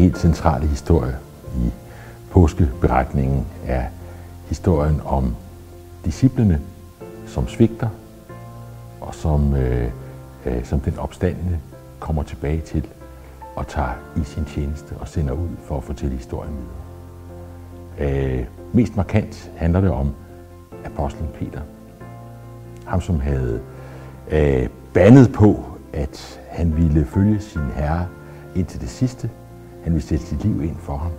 helt centrale historie i påskeberetningen er historien om disciplene, som svigter, og som den opstandne kommer tilbage til og tager i sin tjeneste og sender ud for at fortælle historien videre. Mest markant handler det om apostlen Peter. Ham, som havde bandet på, at han ville følge sin herre indtil det sidste. Han ville sætte sit liv ind for ham.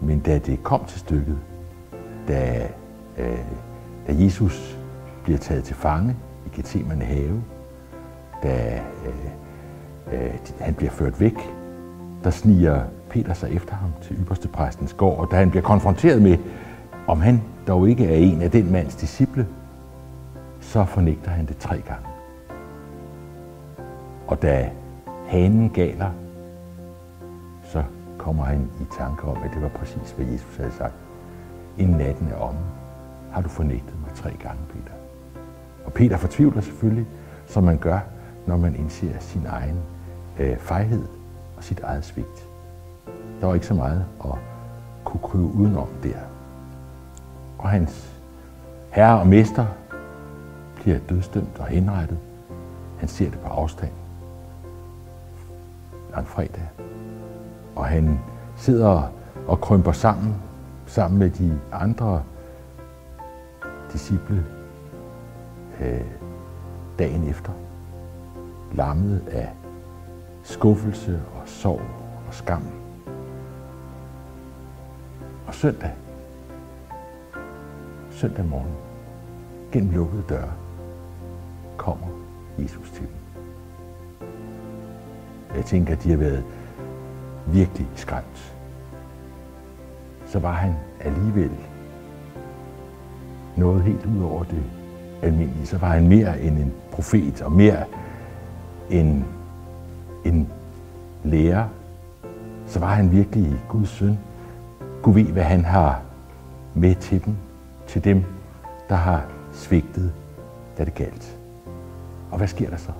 Men da det kom til stykket, da Jesus bliver taget til fange i Getsemane have, da han bliver ført væk, der sniger Peter sig efter ham til ypperstepræstens gård, og da han bliver konfronteret med, om han dog ikke er en af den mands disciple, så fornægter han det 3 gange. Og da hanen galer, så kommer han i tanke om, at det var præcis, hvad Jesus havde sagt. Inden natten er omme, har du fornægtet mig 3 gange, Peter. Og Peter fortvivler selvfølgelig, som man gør, når man indser sin egen fejhed og sit eget svigt. Der var ikke så meget at kunne krybe udenom der. Og hans herre og mester bliver dødsdømt og henrettet. Han ser det på afstand. Langfredag. Og han sidder og krymper sammen med de andre disciple dagen efter. Lammet af skuffelse og sorg og skam. Og søndag morgen, gennem lukkede døre, kommer Jesus til dem. Jeg tænker, at de har været virkelig skræmt. Så var han alligevel noget helt ud over det almindelige. Så var han mere end en profet og mere end en lærer. Så var han virkelig Guds søn. Gud ved, hvad han har med til dem, der har svigtet, da det galt. Og hvad sker der så?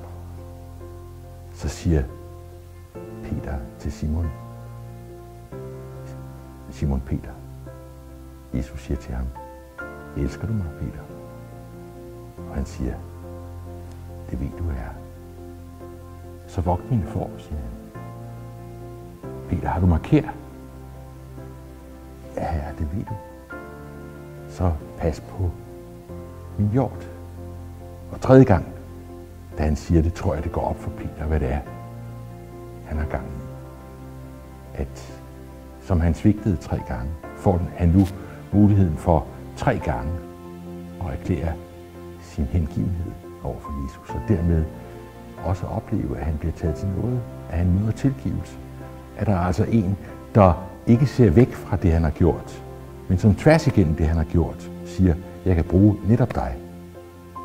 Så siger Peter til Simon Peter. Jesus siger til ham, elsker du mig, Peter? Og han siger, det ved du er. Så vogt mine får, siger han. Peter, har du markeret? Ja, det ved du. Så pas på min hjort. Og 3. gang, da han siger det, tror jeg, det går op for Peter, hvad det er, han har gang i. At som han svigtede 3 gange, får han nu muligheden for 3 gange at erklære sin hengivenhed over for Jesus, og dermed også opleve, at han bliver taget til nåde, at han møder tilgivelse. At der er altså en, der ikke ser væk fra det, han har gjort, men som tværs igennem det, han har gjort, siger, jeg kan bruge netop dig.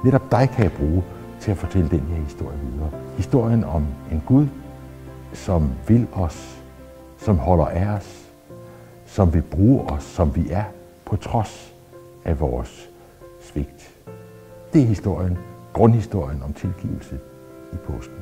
Netop dig kan jeg bruge til at fortælle den her historie videre. Historien om en Gud, som vil os, som holder af os, som vil bruge os, som vi er, på trods af vores svigt. Det er historien, grundhistorien om tilgivelse i påsken.